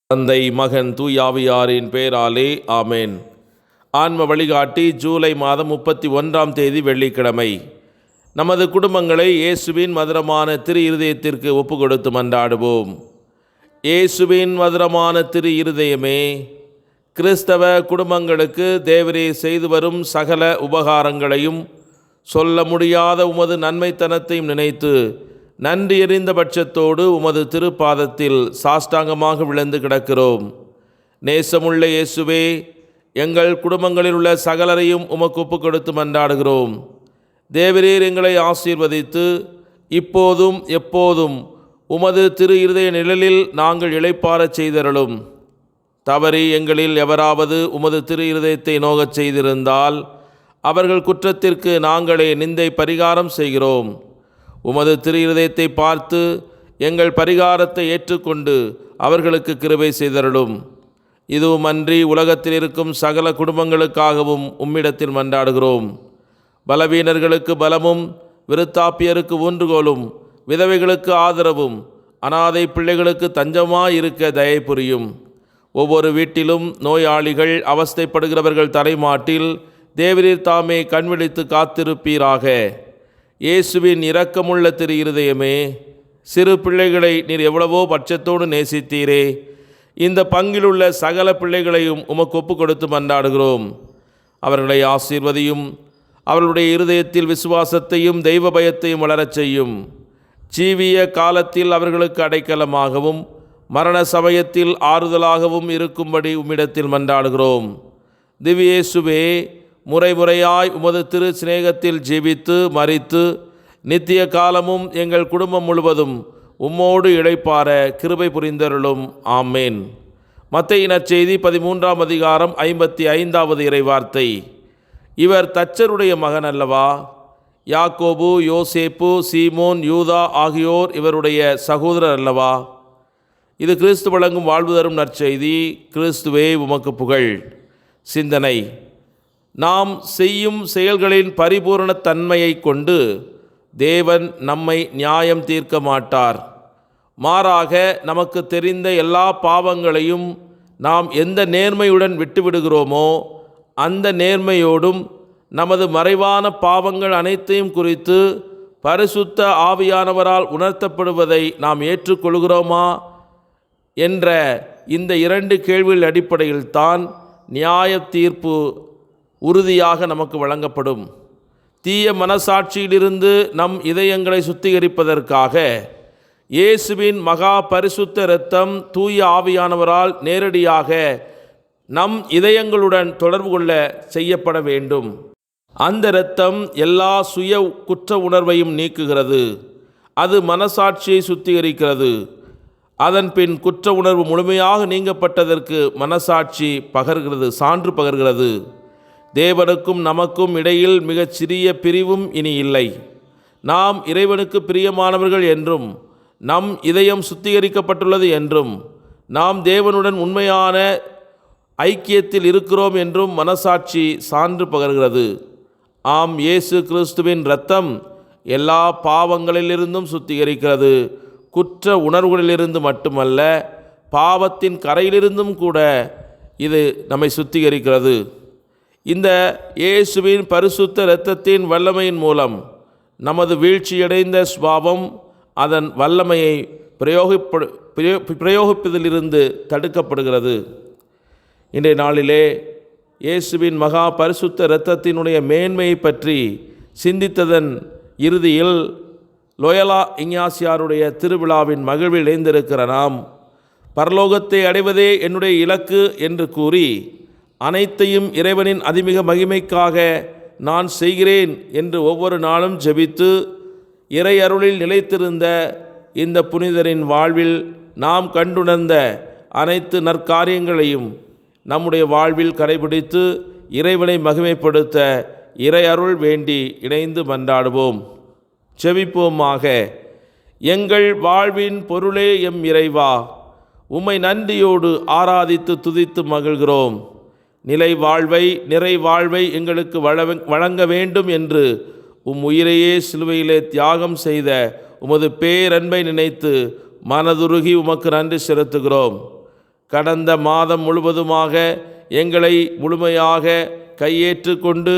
தந்தை, மகன், தூயாவியாரின் பெயராலே ஆமேன். ஆன்ம வழிகாட்டி ஜூலை மாதம் 31ஆம் தேதி வெள்ளிக்கிழமை. நமது குடும்பங்களை இயேசுவின் மதுரமான திரு இருதயத்திற்கு ஒப்பு கொடுத்து மன்றாடுவோம். இயேசுவின் மதுரமான திரு இருதயமே, கிறிஸ்தவ குடும்பங்களுக்கு தேவரே செய்து வரும் சகல உபகாரங்களையும் சொல்ல முடியாத உமது நன்மைத்தனத்தையும் நினைத்து நன்றி எறிந்த பட்சத்தோடு உமது திருப்பாதத்தில் சாஷ்டாங்கமாக விழுந்து கிடக்கிறோம். நேசமுள்ள இயேசுவே, எங்கள் குடும்பங்களில் உள்ள சகலரையும் உமக்கு ஒப்பு கொடுத்து மன்றாடுகிறோம். தேவரீர் எங்களை ஆசீர்வதித்து இப்போதும் எப்போதும் உமது திரு இருதய நிழலில் நாங்கள் இளைப்பாறச் செய்தருளும். தவறி எங்களில் எவராவது உமது திரு இருதயத்தை நோகச் செய்திருந்தால் அவர்கள் குற்றத்திற்கு நாங்களே நிந்தை பரிகாரம் செய்கிறோம். உமது திரு இருதயத்தை பார்த்து எங்கள் பரிகாரத்தை ஏற்றுக்கொண்டு அவர்களுக்கு கிருபை செய்தருளும். இதுவுமன்றி உலகத்தில் இருக்கும் சகல குடும்பங்களுக்காகவும் உம்மிடத்தில் மன்றாடுகிறோம். பலவீனர்களுக்கு பலமும், விருத்தாப்பியருக்கு ஊன்றுகோலும், விதவைகளுக்கு ஆதரவும், அனாதை பிள்ளைகளுக்கு தஞ்சமாயிருக்க தயை புரியும். ஒவ்வொரு வீட்டிலும் நோயாளிகள், அவஸ்தைப்படுகிறவர்கள் தலைமாட்டில் தேவரீர் தாமே கண்விழித்து காத்திருப்பீராக. இயேசுவின் இரக்கமுள்ள திரு இருதயமே, சிறு பிள்ளைகளை நீர் எவ்வளவோ பட்சத்தோடு நேசித்தீரே. இந்த பங்கிலுள்ள சகல பிள்ளைகளையும் உமக்கு ஒப்பு கொடுத்து மன்றாடுகிறோம். அவர்களை ஆசீர்வதியும், அவர்களுடைய இருதயத்தில் விசுவாசத்தையும் தெய்வ பயத்தையும் வளரச் செய்யும். ஜீவிய காலத்தில் அவர்களுக்கு அடைக்கலமாகவும் மரண சமயத்தில் ஆறுதலாகவும் இருக்கும்படி உம்மிடத்தில் மன்றாடுகிறோம். திவ்ய இயேசுவே, முறைமுறையாய் உமது திரு சிநேகத்தில் ஜீவித்து மரித்து நித்திய காலமும் எங்கள் குடும்பம் முழுவதும் உம்மோடு இளைப்பாற கிருபை புரிந்தருளும். ஆமேன். மத்தேயு நற்செய்தி 13ஆம் அதிகாரம் 55வது இறைவார்த்தை. இவர் தச்சருடைய மகன் அல்லவா? யாக்கோபு, யோசேப்பு, சீமோன், யூதா ஆகியோர் இவருடைய சகோதரர் அல்லவா? இது கிறிஸ்து வழங்கும் வாழ்வு தரும் நற்செய்தி. கிறிஸ்துவே உமக்கு புகழ். சிந்தனை: நாம் செய்யும் செயல்களின் பரிபூரணத்தன்மையை கொண்டு தேவன் நம்மை நியாயம் தீர்க்க மாட்டார். மாறாக நமக்கு தெரிந்த எல்லா பாவங்களையும் நாம் எந்த நேர்மையுடன் விட்டுவிடுகிறோமோ அந்த நேர்மையோடும் நமது மறைவான பாவங்கள் அனைத்தையும் குறித்து பரிசுத்த ஆவியானவரால் உணர்த்தப்படுவதை நாம் ஏற்றுக்கொள்கிறோமா என்ற இந்த 2 கேள்விகள் அடிப்படையில்தான் நியாய தீர்ப்பு உறுதியாக நமக்கு வழங்கப்படும். தீய மனசாட்சியிலிருந்து நம் இதயங்களை சுத்திகரிப்பதற்காக இயேசுவின் மகா பரிசுத்த இரத்தம் தூய ஆவியானவரால் நேரடியாக நம் இதயங்களுடன் தொடர்பு கொள்ள செய்யப்பட வேண்டும். அந்த இரத்தம் எல்லா சுய குற்ற உணர்வையும் நீக்குகிறது. அது மனசாட்சியை சுத்திகரிக்கிறது. அதன் பின் குற்ற உணர்வு முழுமையாக நீங்கப்பட்டதற்கு மனசாட்சி சான்று பகர்கிறது. தேவனுக்கும் நமக்கும் இடையில் மிகச் சிறிய பிரிவும் இனி இல்லை. நாம் இறைவனுக்கு பிரியமானவர்கள் என்றும் நம் இதயம் சுத்திகரிக்கப்பட்டுள்ளது என்றும் நாம் தேவனுடன் உண்மையான ஐக்கியத்தில் இருக்கிறோம் என்றும் மனசாட்சி சான்று பகர்கிறது. ஆம், இயேசு கிறிஸ்துவின் இரத்தம் எல்லா பாவங்களிலிருந்தும் சுத்திகரிக்கிறது. குற்ற உணர்வுகளிலிருந்து மட்டுமல்ல, பாவத்தின் கரையிலிருந்தும் கூட இது நம்மை சுத்திகரிக்கிறது. இந்த இயேசுவின் பரிசுத்த இரத்தத்தின் வல்லமையின் மூலம் நமது வீழ்ச்சியடைந்த சுபாவம் அதன் வல்லமையை பிரயோகிப்பதிலிருந்து தடுக்கப்படுகிறது. இன்றைய நாளிலே இயேசுவின் மகா பரிசுத்த இரத்தத்தினுடைய மேன்மையை பற்றி சிந்தித்ததன் இறுதியில் லோயலா இஞ்ஞாசியாருடைய திருவிழாவின் மகிழ்வில் இணைந்திருக்கிற நாம், பரலோகத்தை அடைவதே என்னுடைய இலக்கு என்று கூறி அனைத்தையும் இறைவனின் அதிமிக மகிமைக்காக நான் செய்கிறேன் என்று ஒவ்வொரு நாளும் ஜெபித்து இறை அருளில் நிலைத்திருந்த இந்த புனிதரின் வாழ்வில் நாம் கண்டுணர்ந்த அனைத்து நற்காரியங்களையும் நம்முடைய வாழ்வில் கடைபிடித்து இறைவனை மகிமைப்படுத்த இறை அருள் வேண்டி இணைந்து மன்றாடுவோம். ஜெபிப்போமாக. எங்கள் வாழ்வின் பொருளே எம் இறைவா, உம்மை நன்றியோடு ஆராதித்து துதித்து மகிழ்கிறோம். நிலை வாழ்வை, நிறை வாழ்வை எங்களுக்கு வழங்க வேண்டும் என்று உயிரையே சிலுவையிலே தியாகம் செய்த உமது பேரன்பை நினைத்து மனதுருகி உமக்கு நன்றி செலுத்துகிறோம். கடந்த மாதம் முழுவதுமாக எங்களை முழுமையாக கையேற்று கொண்டு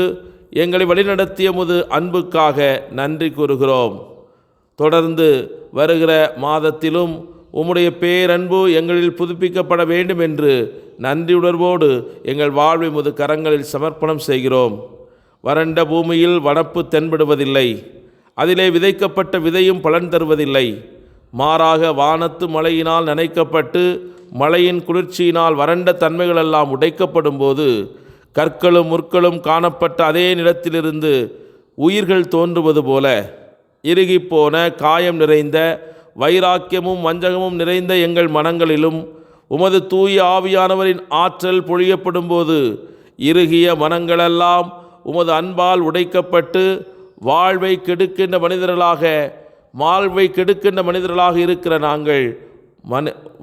எங்களை வழிநடத்திய உமது அன்புக்காக நன்றி கூறுகிறோம். தொடர்ந்து வருகிற மாதத்திலும் உம்முடைய பேரன்பு எங்களில் புதுப்பிக்கப்பட வேண்டும் என்று நன்றியுணர்வோடு எங்கள் வாழ்வை உமது கரங்களில் சமர்ப்பணம் செய்கிறோம். வறண்ட பூமியில் வனப்பு தென்படுவதில்லை, அதிலே விதைக்கப்பட்ட விதையும் பலன் தருவதில்லை. மாறாக வானத்து மழையினால் நனைக்கப்பட்டு மழையின் குளிர்ச்சியினால் வறண்ட தன்மைகளெல்லாம் உடைக்கப்படும் போது கற்களும் முற்களும் காணப்பட்ட அதே நிலத்திலிருந்து உயிர்கள் தோன்றுவது போல இறுகிப்போன காயம் நிறைந்த வைராக்கியமும் வஞ்சகமும் நிறைந்த எங்கள் மனங்களிலும் உமது தூய ஆவியானவரின் ஆற்றல் பொழியப்படும் போது இறுகிய மனங்களெல்லாம் உமது அன்பால் உடைக்கப்பட்டு வாழ்வை கெடுக்கின்ற மனிதர்களாக இருக்கிற நாங்கள்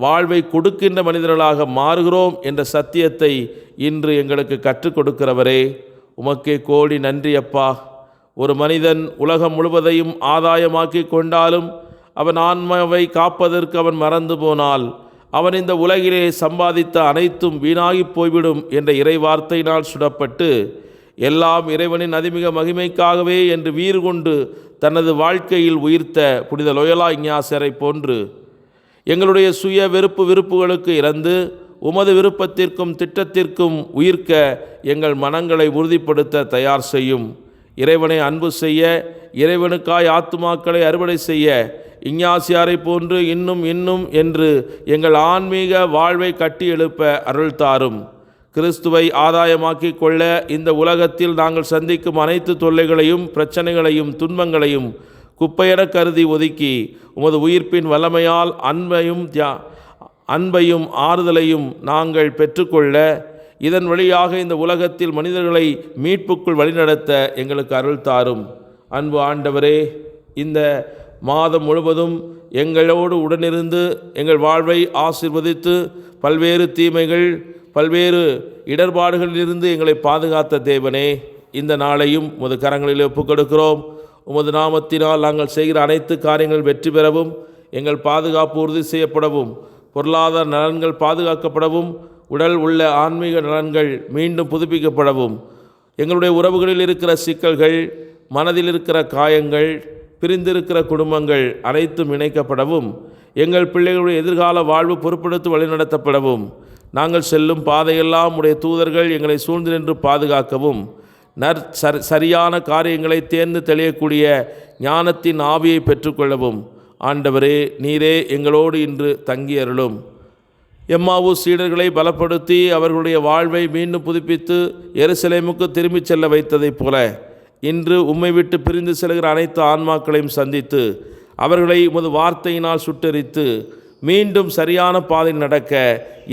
வாழ்வை கொடுக்கின்ற மனிதர்களாக மாறுகிறோம் என்ற சத்தியத்தை இன்று எங்களுக்கு கற்றுக் கொடுக்கிறவரே, உமக்கே கோடி நன்றி அப்பா. ஒரு மனிதன் உலகம் முழுவதையும் ஆதாயமாக்கி கொண்டாலும் அவன் ஆன்மாவை காப்பதற்கு அவன் மறந்து போனால் அவன் இந்த உலகிலே சம்பாதித்த அனைத்தும் வீணாகி போய்விடும் என்ற இறைவார்த்தையினால் சுடப்பட்டு எல்லாம் இறைவனின் அதிமிக மகிமைக்காகவே என்று வீறு கொண்டு தனது வாழ்க்கையில் உயிர்த்த புனித லோயலா இஞ்ஞாசியாரை போன்று எங்களுடைய சுய விருப்புகளுக்கு இறந்து உமது விருப்பத்திற்கும் திட்டத்திற்கும் உயிர்க்க எங்கள் மனங்களை உறுதிப்படுத்த தயார் செய்யும். இறைவனை அன்பு செய்ய, இறைவனுக்காய் ஆத்துமாக்களை அறுவடை செய்ய இஞ்ஞாசியாரை போன்று இன்னும் என்று எங்கள் ஆன்மீக வாழ்வை கட்டி எழுப்ப அருள் தாரும். கிறிஸ்துவை ஆதாயமாக்கி கொள்ள இந்த உலகத்தில் நாங்கள் சந்திக்கும் அனைத்து தொல்லைகளையும் பிரச்சனைகளையும் துன்பங்களையும் குப்பையென கருதி ஒதுக்கி உமது உயிர்ப்பின் வல்லமையால் அன்பையும் ஆறுதலையும் நாங்கள் பெற்றுக்கொள்ள இதன் வழியாக இந்த உலகத்தில் மனிதர்களை மீட்புக்குள் வழிநடத்த எங்களுக்கு அருள் தாரும். அன்பு ஆண்டவரே, இந்த மாதம் முழுவதும் எங்களோடு உடனிருந்து எங்கள் வாழ்வை ஆசீர்வதித்து பல்வேறு தீமைகள் பல்வேறு இடர்பாடுகளிலிருந்து எங்களை பாதுகாத்த தேவனே, இந்த நாளையும் உமது கரங்களில் ஒப்புக்கொடுக்கிறோம். உமது நாமத்தினால் நாங்கள் செய்கிற அனைத்து காரியங்கள் வெற்றி பெறவும், எங்கள் பாதுகாப்பு உறுதி செய்யப்படவும், பொருளாதார நலன்கள் பாதுகாக்கப்படவும், உடல் உள்ள ஆன்மீக நலன்கள் மீண்டும் புதுப்பிக்கப்படவும், எங்களுடைய உறவுகளில் இருக்கிற சிக்கல்கள், மனதில் இருக்கிற காயங்கள், பிரிந்திருக்கிற குடும்பங்கள் அனைத்தும் இணைக்கப்படவும், எங்கள் பிள்ளைகளுடைய எதிர்கால வாழ்வு பொறுப்பெடுத்து வழிநடத்தப்படவும், நாங்கள் செல்லும் பாதையெல்லாம் உடைய தூதர்கள் எங்களை சூழ்ந்து நின்று பாதுகாக்கவும், சரியான காரியங்களை தேர்ந்து தெளியக்கூடிய ஞானத்தின் ஆவியை பெற்றுக்கொள்ளவும் ஆண்டவரே, நீரே எங்களோடு இன்று தங்கி அருளும். எம்மாவு சீடர்களை பலப்படுத்தி அவர்களுடைய வாழ்வை மீண்டும் புதுப்பித்து எருசலேமுக்கு திரும்பிச் செல்ல வைத்ததைப் போல இன்று உம்மை விட்டு பிரிந்து செல்கிற அனைத்து ஆன்மாக்களையும் சந்தித்து அவர்களை உமது வார்த்தையினால் சுட்டெரித்து மீண்டும் சரியான பாதையில் நடக்க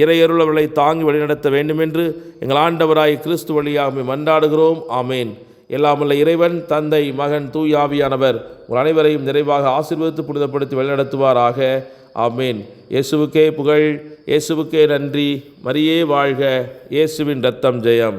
இறையருள் அவர்களை தாங்கி வழிநடத்த வேண்டுமென்று எங்கள் ஆண்டவராய் கிறிஸ்து வழியாக மன்றாடுகிறோம். ஆமேன். எல்லாமல்ல இறைவன், தந்தை, மகன், தூய ஆவியானவர் உங்கள் அனைவரையும் நிறைவாக ஆசீர்வதித்து புனிதப்படுத்தி வழிநடத்துவாராக. ஆமேன். இயேசுவுக்கே புகழ், இயேசுவுக்கே நன்றி. மரியே வாழ்க. இயேசுவின் இரத்தம் ஜெயம்.